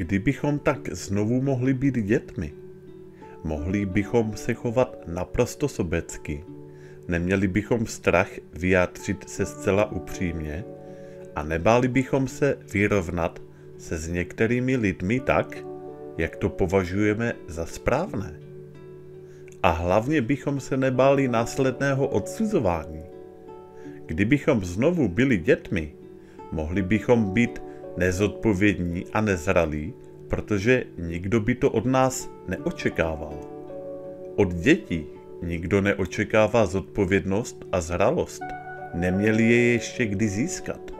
kdybychom tak znovu mohli být dětmi? Mohli bychom se chovat naprosto sobecky, neměli bychom strach vyjádřit se zcela upřímně a nebáli bychom se vyrovnat se s některými lidmi tak, jak to považujeme za správné. A hlavně bychom se nebáli následného odsuzování. Kdybychom znovu byli dětmi, mohli bychom být nezodpovědní a nezralí, protože nikdo by to od nás neočekával. Od dětí nikdo neočekává zodpovědnost a zralost. Neměli je ještě kdy získat.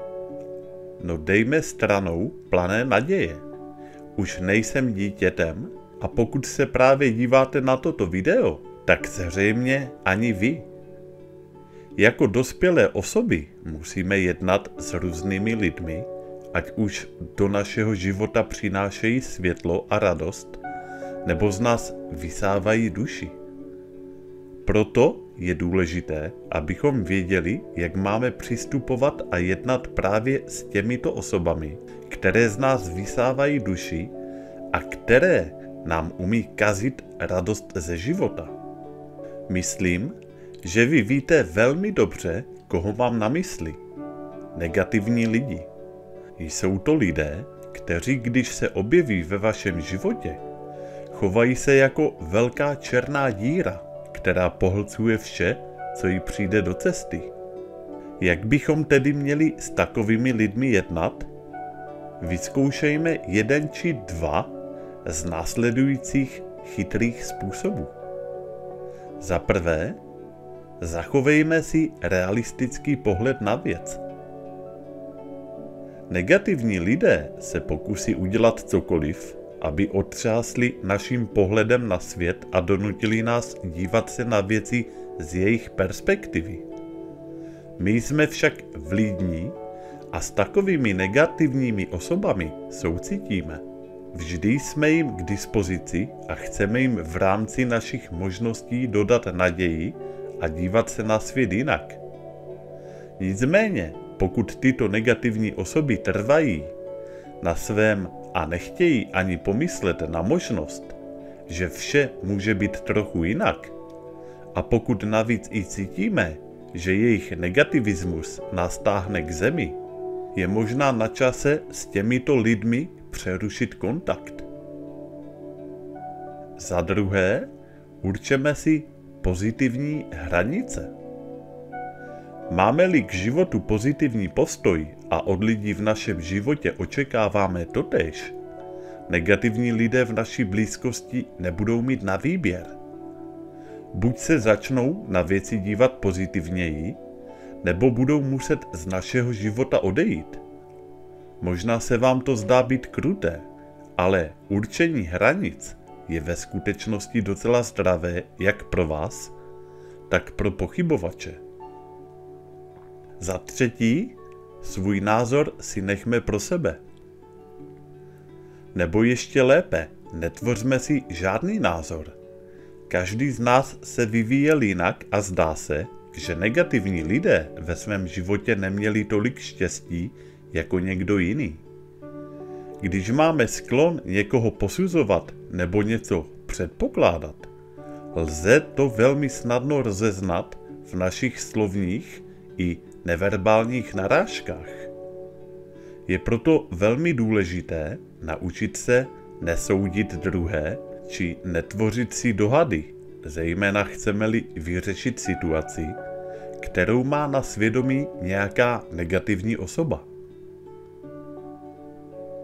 No dejme stranou plané naděje. Už nejsem dítětem a pokud se právě díváte na toto video, tak zřejmě ani vy. Jako dospělé osoby musíme jednat s různými lidmi, ať už do našeho života přinášejí světlo a radost, nebo z nás vysávají duši. Proto je důležité, abychom věděli, jak máme přistupovat a jednat právě s těmito osobami, které z nás vysávají duši a které nám umí kazit radost ze života. Myslím, že vy víte velmi dobře, koho mám na mysli. Negativní lidi. Jsou to lidé, kteří, když se objeví ve vašem životě, chovají se jako velká černá díra, která pohlcuje vše, co jí přijde do cesty. Jak bychom tedy měli s takovými lidmi jednat? Vyzkoušejme 1 či 2 z následujících chytrých způsobů. Za prvé, zachovejme si realistický pohled na věc. Negativní lidé se pokusí udělat cokoliv, aby otřásli naším pohledem na svět a donutili nás dívat se na věci z jejich perspektivy. My jsme však vlídní a s takovými negativními osobami soucítíme. Vždy jsme jim k dispozici a chceme jim v rámci našich možností dodat naději a dívat se na svět jinak. Nicméně, pokud tyto negativní osoby trvají na svém a nechtějí ani pomyslet na možnost, že vše může být trochu jinak, a pokud navíc i cítíme, že jejich negativismus nás táhne k zemi, je možná na čase s těmito lidmi přerušit kontakt. Za druhé, určeme si pozitivní hranice. Máme-li k životu pozitivní postoj a od lidí v našem životě očekáváme totéž, negativní lidé v naší blízkosti nebudou mít na výběr. Buď se začnou na věci dívat pozitivněji, nebo budou muset z našeho života odejít. Možná se vám to zdá být kruté, ale určení hranic je ve skutečnosti docela zdravé jak pro vás, tak pro pochybovače. Za třetí, svůj názor si nechme pro sebe. Nebo ještě lépe, netvořme si žádný názor. Každý z nás se vyvíjel jinak a zdá se, že negativní lidé ve svém životě neměli tolik štěstí jako někdo jiný. Když máme sklon někoho posuzovat nebo něco předpokládat, lze to velmi snadno rozeznat v našich slovních i neverbálních narážkách. Je proto velmi důležité naučit se nesoudit druhé či netvořit si dohady, zejména chceme-li vyřešit situaci, kterou má na svědomí nějaká negativní osoba.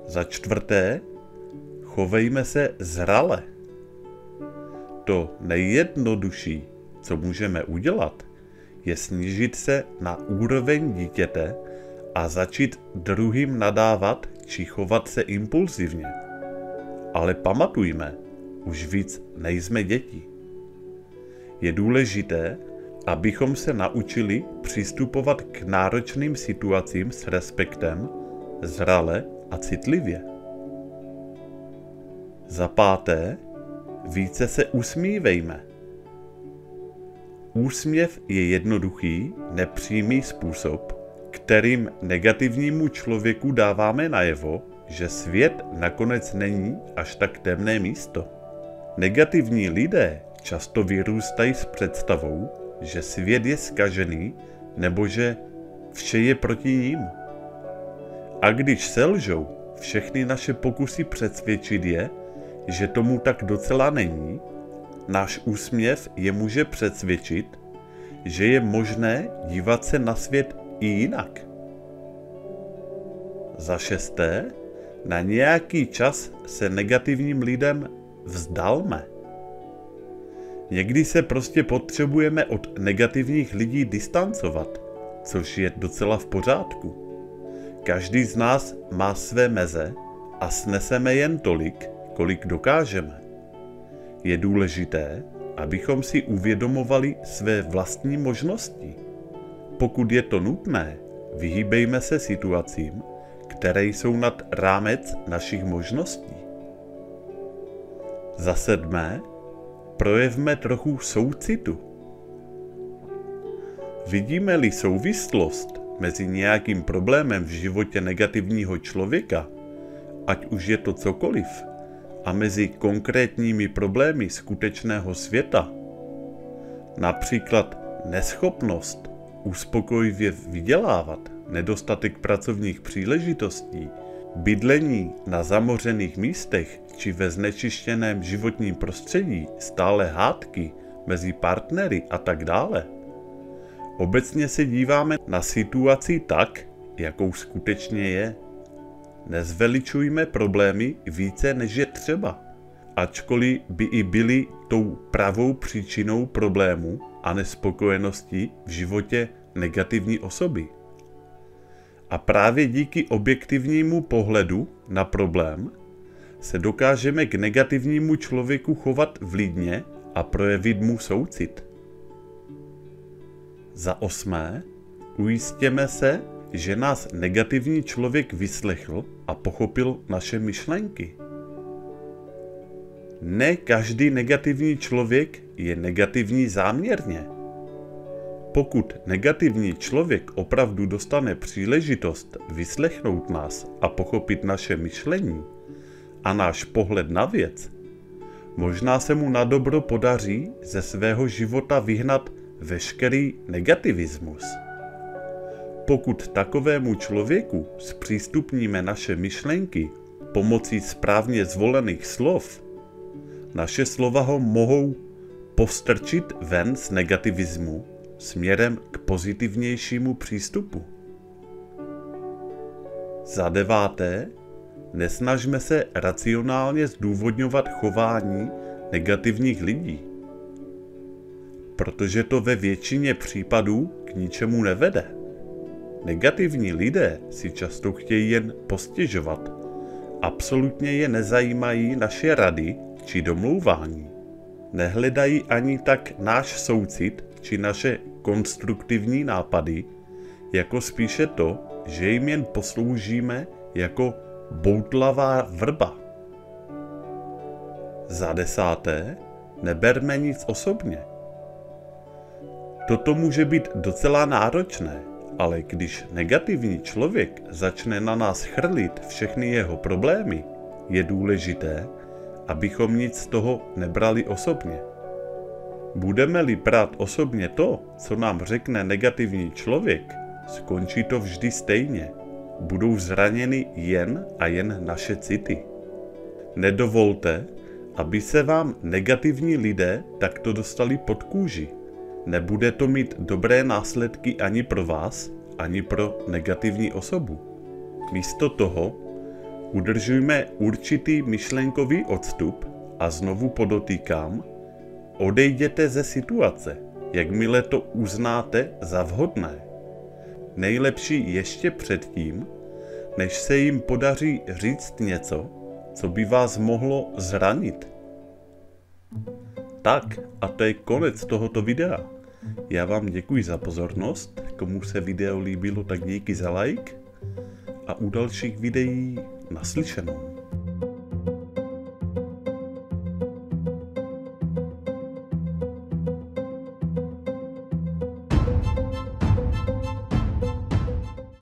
Za čtvrté, chovejme se zrale. To nejjednodušší, co můžeme udělat, je snížit se na úroveň dítěte a začít druhým nadávat či chovat se impulzivně. Ale pamatujme, už víc nejsme děti. Je důležité, abychom se naučili přistupovat k náročným situacím s respektem, zrale a citlivě. Za páté, více se usmívejme. Úsměv je jednoduchý, nepřímý způsob, kterým negativnímu člověku dáváme najevo, že svět nakonec není až tak temné místo. Negativní lidé často vyrůstají s představou, že svět je zkažený nebo že vše je proti ním. A když selžou, všechny naše pokusy přesvědčit je, že tomu tak docela není, náš úsměv je může přesvědčit, že je možné dívat se na svět i jinak. Za šesté, na nějaký čas se negativním lidem vzdalme. Někdy se prostě potřebujeme od negativních lidí distancovat, což je docela v pořádku. Každý z nás má své meze a sneseme jen tolik, kolik dokážeme. Je důležité, abychom si uvědomovali své vlastní možnosti. Pokud je to nutné, vyhýbejme se situacím, které jsou nad rámec našich možností. Za sedmé, projevme trochu soucitu. Vidíme-li souvislost mezi nějakým problémem v životě negativního člověka, ať už je to cokoliv, a mezi konkrétními problémy skutečného světa, například neschopnost uspokojivě vydělávat, nedostatek pracovních příležitostí, bydlení na zamořených místech či ve znečištěném životním prostředí, stále hádky mezi partnery a tak dále. Obecně se díváme na situaci tak, jakou skutečně je. Nezveličujme problémy více, než je třeba, ačkoliv by i byly tou pravou příčinou problému a nespokojenosti v životě negativní osoby. A právě díky objektivnímu pohledu na problém se dokážeme k negativnímu člověku chovat vlídně a projevit mu soucit. Za osmé, ujistěme se, že nás negativní člověk vyslechl a pochopil naše myšlenky. Ne každý negativní člověk je negativní záměrně. Pokud negativní člověk opravdu dostane příležitost vyslechnout nás a pochopit naše myšlení a náš pohled na věc, možná se mu nadobro podaří ze svého života vyhnat veškerý negativismus. Pokud takovému člověku zpřístupníme naše myšlenky pomocí správně zvolených slov, naše slova ho mohou postrčit ven z negativismu směrem k pozitivnějšímu přístupu. Za deváté, nesnažme se racionálně zdůvodňovat chování negativních lidí, protože to ve většině případů k ničemu nevede. Negativní lidé si často chtějí jen postěžovat. Absolutně je nezajímají naše rady či domlouvání. Nehledají ani tak náš soucit či naše konstruktivní nápady, jako spíše to, že jim jen posloužíme jako boutlavá vrba. Za desáté, neberme nic osobně. Toto může být docela náročné, ale když negativní člověk začne na nás chrlit všechny jeho problémy, je důležité, abychom nic z toho nebrali osobně. Budeme-li brát osobně to, co nám řekne negativní člověk, skončí to vždy stejně. Budou zraněny jen a jen naše city. Nedovolte, aby se vám negativní lidé takto dostali pod kůži. Nebude to mít dobré následky ani pro vás, ani pro negativní osobu. Místo toho udržujme určitý myšlenkový odstup a znovu podotýkám, odejděte ze situace, jakmile to uznáte za vhodné. Nejlepší ještě předtím, než se jim podaří říct něco, co by vás mohlo zranit. Tak, a to je konec tohoto videa. Já vám děkuji za pozornost, komu se video líbilo, tak díky za like a u dalších videí naslyšenou.